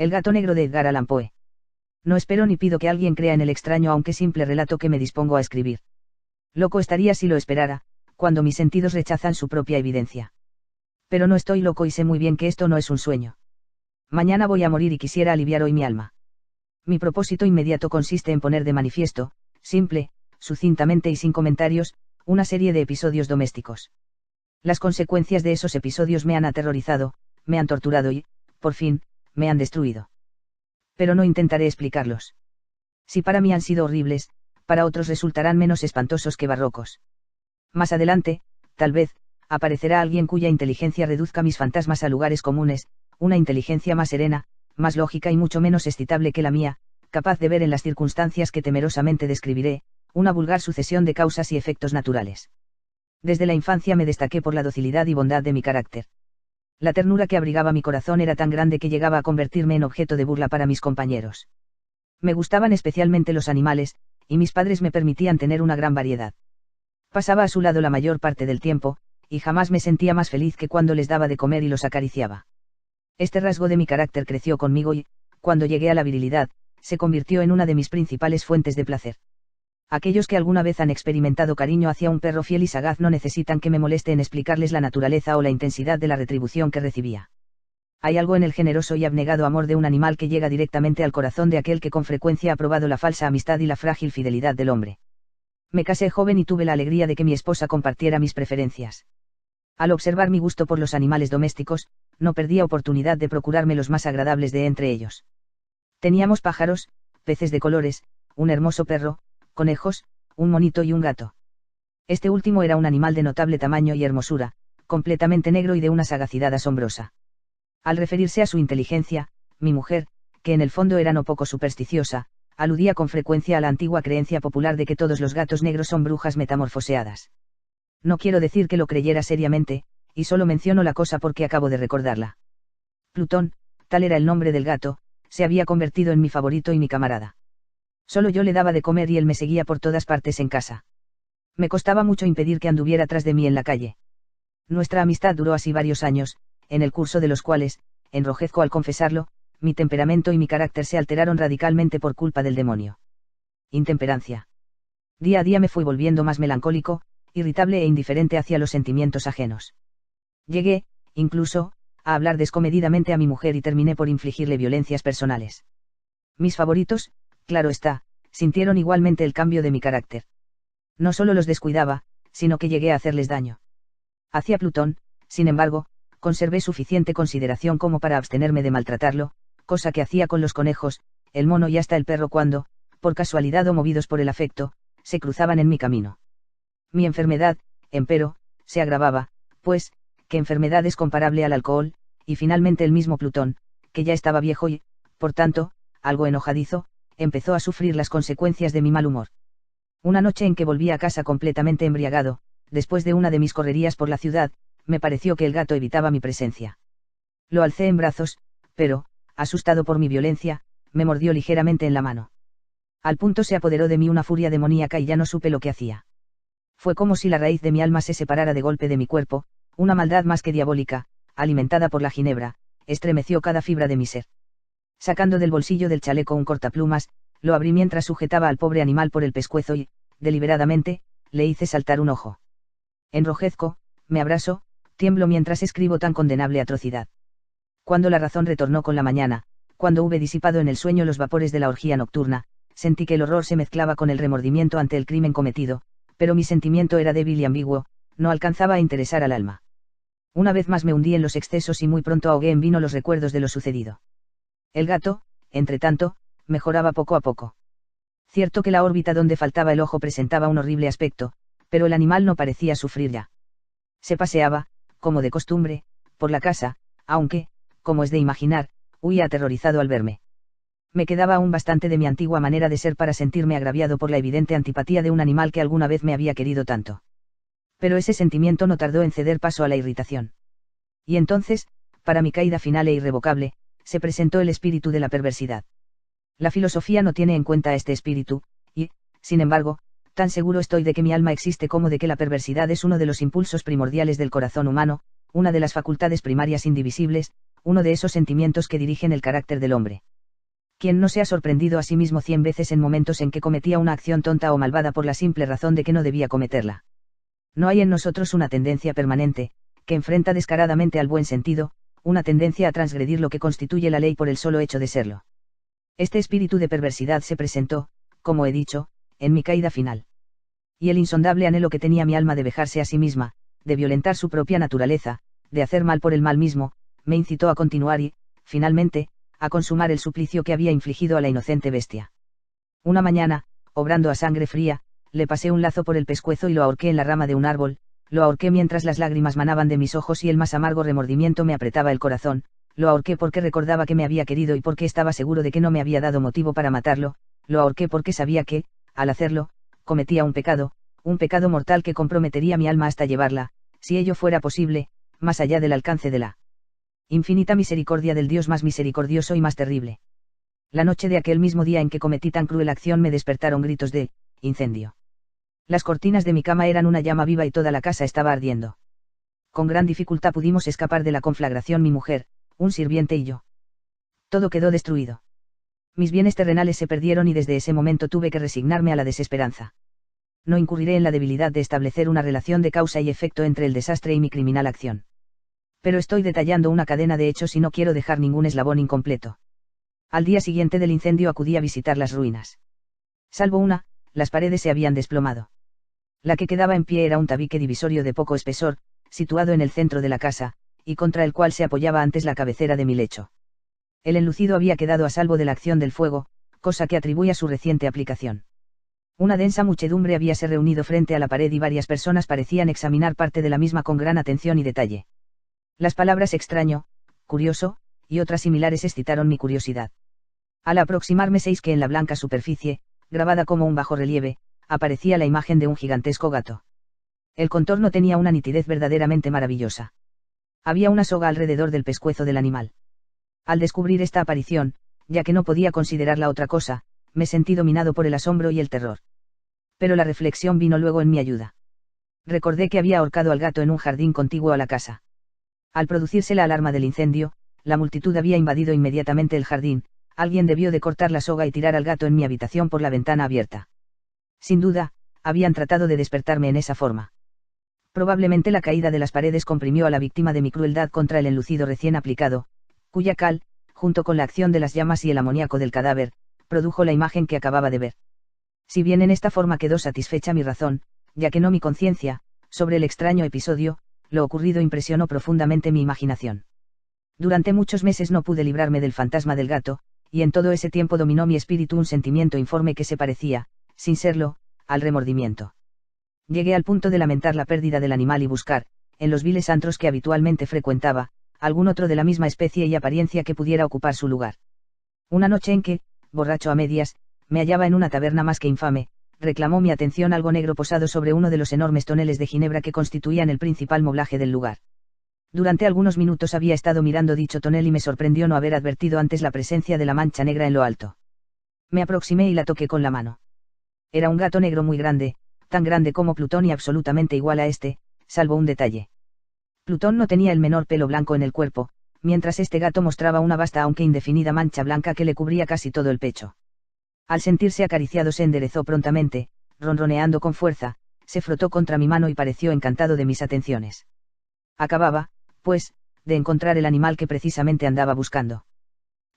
El gato negro de Edgar Allan Poe. No espero ni pido que alguien crea en el extraño aunque simple relato que me dispongo a escribir. Loco estaría si lo esperara, cuando mis sentidos rechazan su propia evidencia. Pero no estoy loco y sé muy bien que esto no es un sueño. Mañana voy a morir y quisiera aliviar hoy mi alma. Mi propósito inmediato consiste en poner de manifiesto, simple, sucintamente y sin comentarios, una serie de episodios domésticos. Las consecuencias de esos episodios me han aterrorizado, me han torturado y, por fin, me han destruido. Pero no intentaré explicarlos. Si para mí han sido horribles, para otros resultarán menos espantosos que barrocos. Más adelante, tal vez, aparecerá alguien cuya inteligencia reduzca mis fantasmas a lugares comunes, una inteligencia más serena, más lógica y mucho menos excitable que la mía, capaz de ver en las circunstancias que temerosamente describiré, una vulgar sucesión de causas y efectos naturales. Desde la infancia me destaqué por la docilidad y bondad de mi carácter. La ternura que abrigaba mi corazón era tan grande que llegaba a convertirme en objeto de burla para mis compañeros. Me gustaban especialmente los animales, y mis padres me permitían tener una gran variedad. Pasaba a su lado la mayor parte del tiempo, y jamás me sentía más feliz que cuando les daba de comer y los acariciaba. Este rasgo de mi carácter creció conmigo y, cuando llegué a la virilidad, se convirtió en una de mis principales fuentes de placer. Aquellos que alguna vez han experimentado cariño hacia un perro fiel y sagaz no necesitan que me moleste en explicarles la naturaleza o la intensidad de la retribución que recibía. Hay algo en el generoso y abnegado amor de un animal que llega directamente al corazón de aquel que con frecuencia ha probado la falsa amistad y la frágil fidelidad del hombre. Me casé joven y tuve la alegría de que mi esposa compartiera mis preferencias. Al observar mi gusto por los animales domésticos, no perdía oportunidad de procurarme los más agradables de entre ellos. Teníamos pájaros, peces de colores, un hermoso perro, conejos, un monito y un gato. Este último era un animal de notable tamaño y hermosura, completamente negro y de una sagacidad asombrosa. Al referirse a su inteligencia, mi mujer, que en el fondo era no poco supersticiosa, aludía con frecuencia a la antigua creencia popular de que todos los gatos negros son brujas metamorfoseadas. No quiero decir que lo creyera seriamente, y solo menciono la cosa porque acabo de recordarla. Plutón, tal era el nombre del gato, se había convertido en mi favorito y mi camarada. Solo yo le daba de comer y él me seguía por todas partes en casa. Me costaba mucho impedir que anduviera tras de mí en la calle. Nuestra amistad duró así varios años, en el curso de los cuales, enrojezco al confesarlo, mi temperamento y mi carácter se alteraron radicalmente por culpa del demonio. Intemperancia. Día a día me fui volviendo más melancólico, irritable e indiferente hacia los sentimientos ajenos. Llegué, incluso, a hablar descomedidamente a mi mujer y terminé por infligirle violencias personales. Mis favoritos, claro está, sintieron igualmente el cambio de mi carácter. No solo los descuidaba, sino que llegué a hacerles daño. Hacia Plutón, sin embargo, conservé suficiente consideración como para abstenerme de maltratarlo, cosa que hacía con los conejos, el mono y hasta el perro cuando, por casualidad o movidos por el afecto, se cruzaban en mi camino. Mi enfermedad, empero, se agravaba, pues, ¿qué enfermedad es comparable al alcohol? Y finalmente el mismo Plutón, que ya estaba viejo y, por tanto, algo enojadizo, empezó a sufrir las consecuencias de mi mal humor. Una noche en que volví a casa completamente embriagado, después de una de mis correrías por la ciudad, me pareció que el gato evitaba mi presencia. Lo alcé en brazos, pero, asustado por mi violencia, me mordió ligeramente en la mano. Al punto se apoderó de mí una furia demoníaca y ya no supe lo que hacía. Fue como si la raíz de mi alma se separara de golpe de mi cuerpo, una maldad más que diabólica, alimentada por la ginebra, estremeció cada fibra de mi ser. Sacando del bolsillo del chaleco un cortaplumas, lo abrí mientras sujetaba al pobre animal por el pescuezo y, deliberadamente, le hice saltar un ojo. Enrojezco, me abraso, tiemblo mientras escribo tan condenable atrocidad. Cuando la razón retornó con la mañana, cuando hube disipado en el sueño los vapores de la orgía nocturna, sentí que el horror se mezclaba con el remordimiento ante el crimen cometido, pero mi sentimiento era débil y ambiguo, no alcanzaba a interesar al alma. Una vez más me hundí en los excesos y muy pronto ahogué en vino los recuerdos de lo sucedido. El gato, entretanto, mejoraba poco a poco. Cierto que la órbita donde faltaba el ojo presentaba un horrible aspecto, pero el animal no parecía sufrir ya. Se paseaba, como de costumbre, por la casa, aunque, como es de imaginar, huía aterrorizado al verme. Me quedaba aún bastante de mi antigua manera de ser para sentirme agraviado por la evidente antipatía de un animal que alguna vez me había querido tanto. Pero ese sentimiento no tardó en ceder paso a la irritación. Y entonces, para mi caída final e irrevocable, se presentó el espíritu de la perversidad. La filosofía no tiene en cuenta este espíritu, y, sin embargo, tan seguro estoy de que mi alma existe como de que la perversidad es uno de los impulsos primordiales del corazón humano, una de las facultades primarias indivisibles, uno de esos sentimientos que dirigen el carácter del hombre. ¿Quién no se ha sorprendido a sí mismo 100 veces en momentos en que cometía una acción tonta o malvada por la simple razón de que no debía cometerla? No hay en nosotros una tendencia permanente, que enfrenta descaradamente al buen sentido, una tendencia a transgredir lo que constituye la ley por el solo hecho de serlo. Este espíritu de perversidad se presentó, como he dicho, en mi caída final. Y el insondable anhelo que tenía mi alma de vejarse a sí misma, de violentar su propia naturaleza, de hacer mal por el mal mismo, me incitó a continuar y, finalmente, a consumar el suplicio que había infligido a la inocente bestia. Una mañana, obrando a sangre fría, le pasé un lazo por el pescuezo y lo ahorqué en la rama de un árbol, lo ahorqué mientras las lágrimas manaban de mis ojos y el más amargo remordimiento me apretaba el corazón, lo ahorqué porque recordaba que me había querido y porque estaba seguro de que no me había dado motivo para matarlo, lo ahorqué porque sabía que, al hacerlo, cometía un pecado mortal que comprometería mi alma hasta llevarla, si ello fuera posible, más allá del alcance de la infinita misericordia del Dios más misericordioso y más terrible. La noche de aquel mismo día en que cometí tan cruel acción me despertaron gritos de incendio. Las cortinas de mi cama eran una llama viva y toda la casa estaba ardiendo. Con gran dificultad pudimos escapar de la conflagración mi mujer, un sirviente y yo. Todo quedó destruido. Mis bienes terrenales se perdieron y desde ese momento tuve que resignarme a la desesperanza. No incurriré en la debilidad de establecer una relación de causa y efecto entre el desastre y mi criminal acción. Pero estoy detallando una cadena de hechos y no quiero dejar ningún eslabón incompleto. Al día siguiente del incendio acudí a visitar las ruinas. Salvo una, las paredes se habían desplomado. La que quedaba en pie era un tabique divisorio de poco espesor, situado en el centro de la casa, y contra el cual se apoyaba antes la cabecera de mi lecho. El enlucido había quedado a salvo de la acción del fuego, cosa que atribuye a su reciente aplicación. Una densa muchedumbre habíase reunido frente a la pared y varias personas parecían examinar parte de la misma con gran atención y detalle. Las palabras extraño, curioso, y otras similares excitaron mi curiosidad. Al aproximarme seis que en la blanca superficie, grabada como un bajorrelieve, aparecía la imagen de un gigantesco gato. El contorno tenía una nitidez verdaderamente maravillosa. Había una soga alrededor del pescuezo del animal. Al descubrir esta aparición, ya que no podía considerarla otra cosa, me sentí dominado por el asombro y el terror. Pero la reflexión vino luego en mi ayuda. Recordé que había ahorcado al gato en un jardín contiguo a la casa. Al producirse la alarma del incendio, la multitud había invadido inmediatamente el jardín, alguien debió de cortar la soga y tirar al gato en mi habitación por la ventana abierta. Sin duda, habían tratado de despertarme en esa forma. Probablemente la caída de las paredes comprimió a la víctima de mi crueldad contra el enlucido recién aplicado, cuya cal, junto con la acción de las llamas y el amoníaco del cadáver, produjo la imagen que acababa de ver. Si bien en esta forma quedó satisfecha mi razón, ya que no mi conciencia, sobre el extraño episodio, lo ocurrido impresionó profundamente mi imaginación. Durante muchos meses no pude librarme del fantasma del gato, y en todo ese tiempo dominó mi espíritu un sentimiento informe que se parecía, sin serlo, al remordimiento. Llegué al punto de lamentar la pérdida del animal y buscar, en los viles antros que habitualmente frecuentaba, algún otro de la misma especie y apariencia que pudiera ocupar su lugar. Una noche en que, borracho a medias, me hallaba en una taberna más que infame, reclamó mi atención algo negro posado sobre uno de los enormes toneles de ginebra que constituían el principal moblaje del lugar. Durante algunos minutos había estado mirando dicho tonel y me sorprendió no haber advertido antes la presencia de la mancha negra en lo alto. Me aproximé y la toqué con la mano. Era un gato negro muy grande, tan grande como Plutón y absolutamente igual a este, salvo un detalle. Plutón no tenía el menor pelo blanco en el cuerpo, mientras este gato mostraba una vasta aunque indefinida mancha blanca que le cubría casi todo el pecho. Al sentirse acariciado se enderezó prontamente, ronroneando con fuerza, se frotó contra mi mano y pareció encantado de mis atenciones. Acababa, pues, de encontrar el animal que precisamente andaba buscando.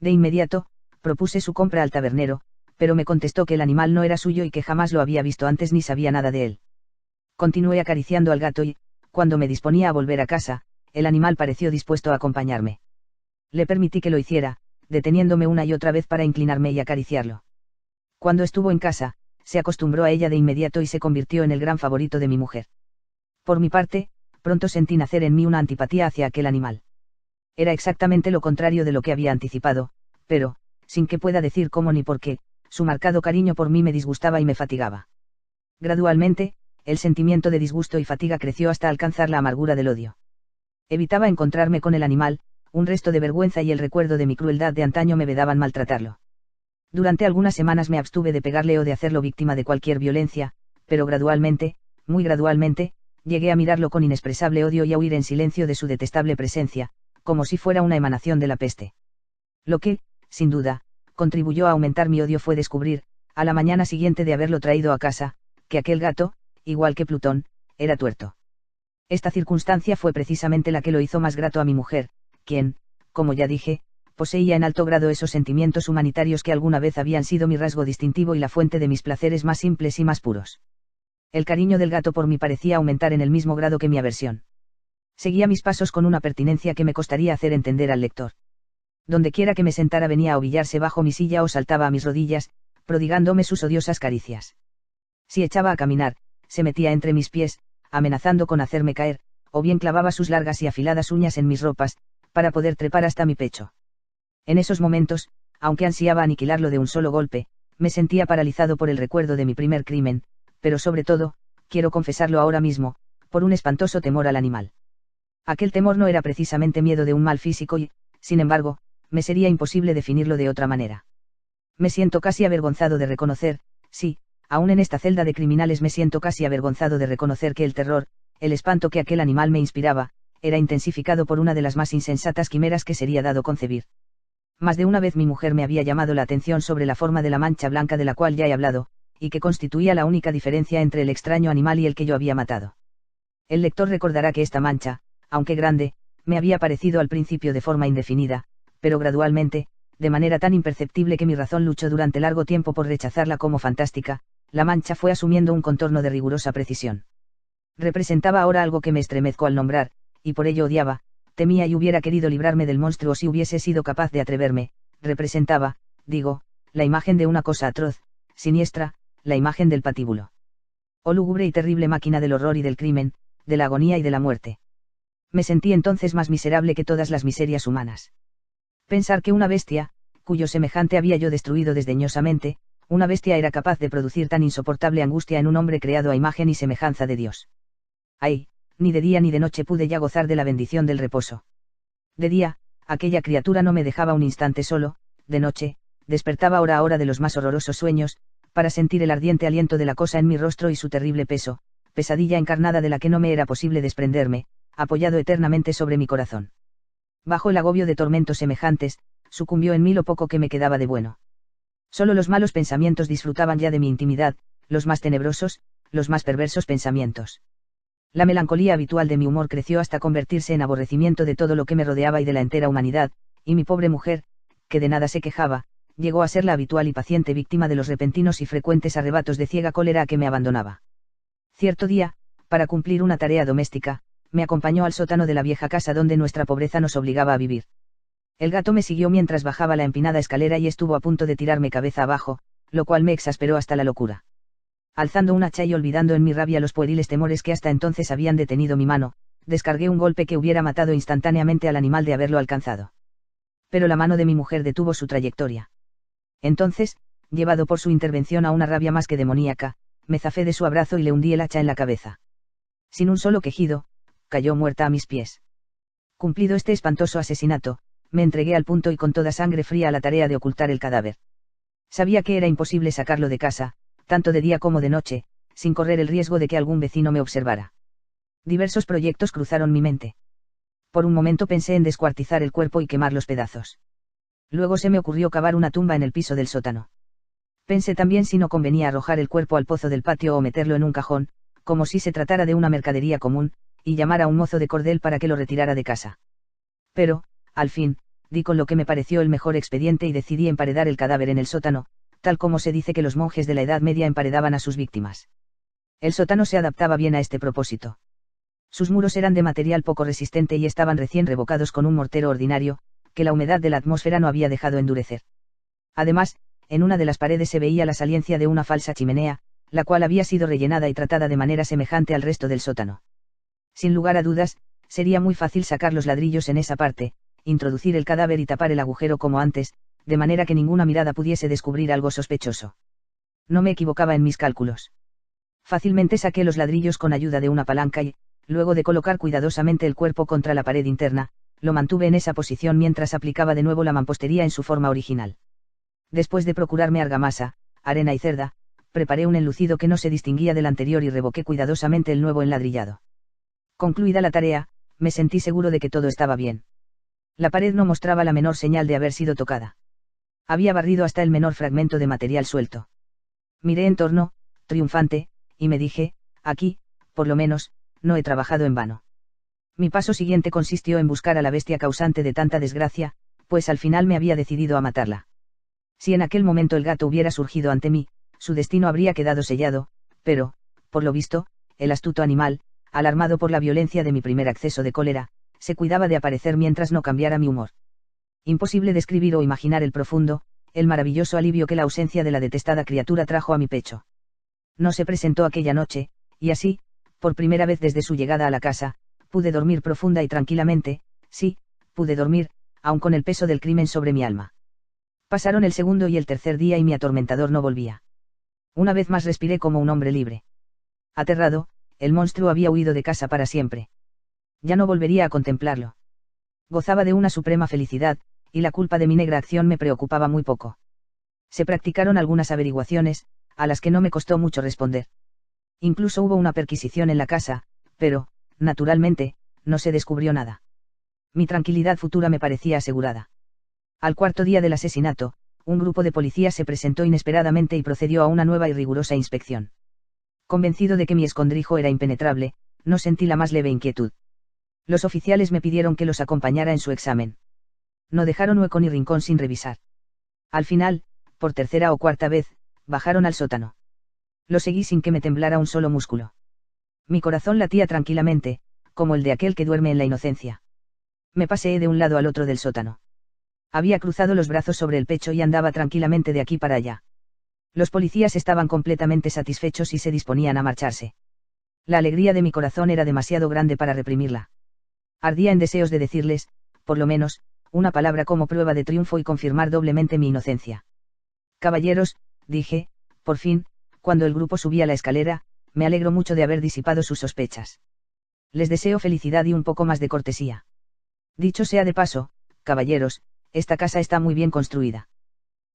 De inmediato, propuse su compra al tabernero, pero me contestó que el animal no era suyo y que jamás lo había visto antes ni sabía nada de él. Continué acariciando al gato y, cuando me disponía a volver a casa, el animal pareció dispuesto a acompañarme. Le permití que lo hiciera, deteniéndome una y otra vez para inclinarme y acariciarlo. Cuando estuvo en casa, se acostumbró a ella de inmediato y se convirtió en el gran favorito de mi mujer. Por mi parte, pronto sentí nacer en mí una antipatía hacia aquel animal. Era exactamente lo contrario de lo que había anticipado, pero, sin que pueda decir cómo ni por qué, su marcado cariño por mí me disgustaba y me fatigaba. Gradualmente, el sentimiento de disgusto y fatiga creció hasta alcanzar la amargura del odio. Evitaba encontrarme con el animal, un resto de vergüenza y el recuerdo de mi crueldad de antaño me vedaban maltratarlo. Durante algunas semanas me abstuve de pegarle o de hacerlo víctima de cualquier violencia, pero gradualmente, muy gradualmente, llegué a mirarlo con inexpresable odio y a huir en silencio de su detestable presencia, como si fuera una emanación de la peste. Lo que, sin duda, contribuyó a aumentar mi odio fue descubrir, a la mañana siguiente de haberlo traído a casa, que aquel gato, igual que Plutón, era tuerto. Esta circunstancia fue precisamente la que lo hizo más grato a mi mujer, quien, como ya dije, poseía en alto grado esos sentimientos humanitarios que alguna vez habían sido mi rasgo distintivo y la fuente de mis placeres más simples y más puros. El cariño del gato por mí parecía aumentar en el mismo grado que mi aversión. Seguía mis pasos con una pertinencia que me costaría hacer entender al lector. Dondequiera que me sentara venía a ovillarse bajo mi silla o saltaba a mis rodillas, prodigándome sus odiosas caricias. Si echaba a caminar, se metía entre mis pies, amenazando con hacerme caer, o bien clavaba sus largas y afiladas uñas en mis ropas, para poder trepar hasta mi pecho. En esos momentos, aunque ansiaba aniquilarlo de un solo golpe, me sentía paralizado por el recuerdo de mi primer crimen, pero sobre todo, quiero confesarlo ahora mismo, por un espantoso temor al animal. Aquel temor no era precisamente miedo de un mal físico y, sin embargo, me sería imposible definirlo de otra manera. Me siento casi avergonzado de reconocer, sí, aún en esta celda de criminales me siento casi avergonzado de reconocer que el terror, el espanto que aquel animal me inspiraba, era intensificado por una de las más insensatas quimeras que sería dado concebir. Más de una vez mi mujer me había llamado la atención sobre la forma de la mancha blanca de la cual ya he hablado, y que constituía la única diferencia entre el extraño animal y el que yo había matado. El lector recordará que esta mancha, aunque grande, me había parecido al principio de forma indefinida, pero gradualmente, de manera tan imperceptible que mi razón luchó durante largo tiempo por rechazarla como fantástica, la mancha fue asumiendo un contorno de rigurosa precisión. Representaba ahora algo que me estremezco al nombrar, y por ello odiaba, temía y hubiera querido librarme del monstruo si hubiese sido capaz de atreverme. Representaba, digo, la imagen de una cosa atroz, siniestra, la imagen del patíbulo. Oh lúgubre y terrible máquina del horror y del crimen, de la agonía y de la muerte. Me sentí entonces más miserable que todas las miserias humanas. Pensar que una bestia, cuyo semejante había yo destruido desdeñosamente, una bestia era capaz de producir tan insoportable angustia en un hombre creado a imagen y semejanza de Dios. Ay, ni de día ni de noche pude ya gozar de la bendición del reposo. De día, aquella criatura no me dejaba un instante solo, de noche, despertaba hora a hora de los más horrorosos sueños, para sentir el ardiente aliento de la cosa en mi rostro y su terrible peso, pesadilla encarnada de la que no me era posible desprenderme, apoyado eternamente sobre mi corazón. Bajo el agobio de tormentos semejantes, sucumbió en mí lo poco que me quedaba de bueno. Solo los malos pensamientos disfrutaban ya de mi intimidad, los más tenebrosos, los más perversos pensamientos. La melancolía habitual de mi humor creció hasta convertirse en aborrecimiento de todo lo que me rodeaba y de la entera humanidad, y mi pobre mujer, que de nada se quejaba, llegó a ser la habitual y paciente víctima de los repentinos y frecuentes arrebatos de ciega cólera a que me abandonaba. Cierto día, para cumplir una tarea doméstica, me acompañó al sótano de la vieja casa donde nuestra pobreza nos obligaba a vivir. El gato me siguió mientras bajaba la empinada escalera y estuvo a punto de tirarme cabeza abajo, lo cual me exasperó hasta la locura. Alzando un hacha y olvidando en mi rabia los pueriles temores que hasta entonces habían detenido mi mano, descargué un golpe que hubiera matado instantáneamente al animal de haberlo alcanzado. Pero la mano de mi mujer detuvo su trayectoria. Entonces, llevado por su intervención a una rabia más que demoníaca, me zafé de su abrazo y le hundí el hacha en la cabeza. Sin un solo quejido, cayó muerta a mis pies. Cumplido este espantoso asesinato, me entregué al punto y con toda sangre fría a la tarea de ocultar el cadáver. Sabía que era imposible sacarlo de casa, tanto de día como de noche, sin correr el riesgo de que algún vecino me observara. Diversos proyectos cruzaron mi mente. Por un momento pensé en descuartizar el cuerpo y quemar los pedazos. Luego se me ocurrió cavar una tumba en el piso del sótano. Pensé también si no convenía arrojar el cuerpo al pozo del patio o meterlo en un cajón, como si se tratara de una mercadería común, y llamar a un mozo de cordel para que lo retirara de casa. Pero, al fin, di con lo que me pareció el mejor expediente y decidí emparedar el cadáver en el sótano, tal como se dice que los monjes de la Edad Media emparedaban a sus víctimas. El sótano se adaptaba bien a este propósito. Sus muros eran de material poco resistente y estaban recién revocados con un mortero ordinario, que la humedad de la atmósfera no había dejado endurecer. Además, en una de las paredes se veía la saliencia de una falsa chimenea, la cual había sido rellenada y tratada de manera semejante al resto del sótano. Sin lugar a dudas, sería muy fácil sacar los ladrillos en esa parte, introducir el cadáver y tapar el agujero como antes, de manera que ninguna mirada pudiese descubrir algo sospechoso. No me equivocaba en mis cálculos. Fácilmente saqué los ladrillos con ayuda de una palanca y, luego de colocar cuidadosamente el cuerpo contra la pared interna, lo mantuve en esa posición mientras aplicaba de nuevo la mampostería en su forma original. Después de procurarme argamasa, arena y cerda, preparé un enlucido que no se distinguía del anterior y revoqué cuidadosamente el nuevo enladrillado. Concluida la tarea, me sentí seguro de que todo estaba bien. La pared no mostraba la menor señal de haber sido tocada. Había barrido hasta el menor fragmento de material suelto. Miré en torno, triunfante, y me dije, aquí, por lo menos, no he trabajado en vano. Mi paso siguiente consistió en buscar a la bestia causante de tanta desgracia, pues al final me había decidido a matarla. Si en aquel momento el gato hubiera surgido ante mí, su destino habría quedado sellado, pero, por lo visto, el astuto animal, alarmado por la violencia de mi primer acceso de cólera, se cuidaba de aparecer mientras no cambiara mi humor. Imposible describir o imaginar el profundo, el maravilloso alivio que la ausencia de la detestada criatura trajo a mi pecho. No se presentó aquella noche, y así, por primera vez desde su llegada a la casa, pude dormir profunda y tranquilamente, sí, pude dormir, aun con el peso del crimen sobre mi alma. Pasaron el segundo y el tercer día y mi atormentador no volvía. Una vez más respiré como un hombre libre. Aterrado, el monstruo había huido de casa para siempre. Ya no volvería a contemplarlo. Gozaba de una suprema felicidad, y la culpa de mi negra acción me preocupaba muy poco. Se practicaron algunas averiguaciones, a las que no me costó mucho responder. Incluso hubo una perquisición en la casa, pero, naturalmente, no se descubrió nada. Mi tranquilidad futura me parecía asegurada. Al cuarto día del asesinato, un grupo de policías se presentó inesperadamente y procedió a una nueva y rigurosa inspección. Convencido de que mi escondrijo era impenetrable, no sentí la más leve inquietud. Los oficiales me pidieron que los acompañara en su examen. No dejaron hueco ni rincón sin revisar. Al final, por tercera o cuarta vez, bajaron al sótano. Lo seguí sin que me temblara un solo músculo. Mi corazón latía tranquilamente, como el de aquel que duerme en la inocencia. Me paseé de un lado al otro del sótano. Había cruzado los brazos sobre el pecho y andaba tranquilamente de aquí para allá. Los policías estaban completamente satisfechos y se disponían a marcharse. La alegría de mi corazón era demasiado grande para reprimirla. Ardía en deseos de decirles, por lo menos, una palabra como prueba de triunfo y confirmar doblemente mi inocencia. Caballeros, dije, por fin, cuando el grupo subía la escalera, me alegro mucho de haber disipado sus sospechas. Les deseo felicidad y un poco más de cortesía. Dicho sea de paso, caballeros, esta casa está muy bien construida.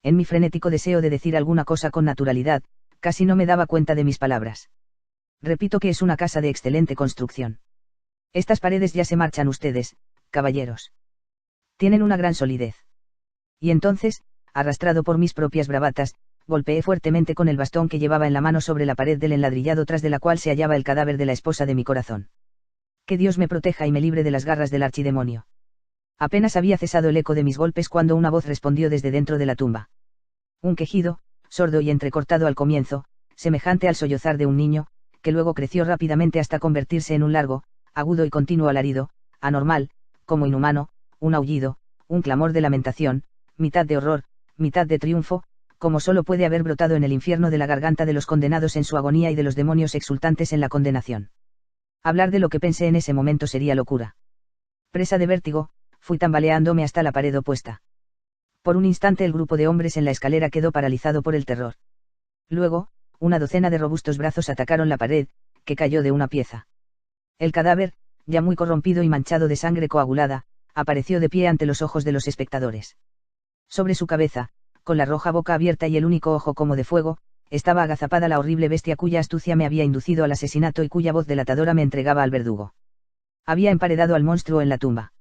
En mi frenético deseo de decir alguna cosa con naturalidad, casi no me daba cuenta de mis palabras. Repito que es una casa de excelente construcción. Estas paredes ya se marchan ustedes, caballeros. Tienen una gran solidez. Y entonces, arrastrado por mis propias bravatas, golpeé fuertemente con el bastón que llevaba en la mano sobre la pared del enladrillado tras de la cual se hallaba el cadáver de la esposa de mi corazón. Que Dios me proteja y me libre de las garras del archidemonio. Apenas había cesado el eco de mis golpes cuando una voz respondió desde dentro de la tumba. Un quejido, sordo y entrecortado al comienzo, semejante al sollozar de un niño, que luego creció rápidamente hasta convertirse en un largo, agudo y continuo alarido, anormal, como inhumano, un aullido, un clamor de lamentación, mitad de horror, mitad de triunfo, como solo puede haber brotado en el infierno de la garganta de los condenados en su agonía y de los demonios exultantes en la condenación. Hablar de lo que pensé en ese momento sería locura. Presa de vértigo, fui tambaleándome hasta la pared opuesta. Por un instante el grupo de hombres en la escalera quedó paralizado por el terror. Luego, una docena de robustos brazos atacaron la pared, que cayó de una pieza. El cadáver, ya muy corrompido y manchado de sangre coagulada, apareció de pie ante los ojos de los espectadores. Sobre su cabeza, con la roja boca abierta y el único ojo como de fuego, estaba agazapada la horrible bestia cuya astucia me había inducido al asesinato y cuya voz delatadora me entregaba al verdugo. Había emparedado al monstruo en la tumba.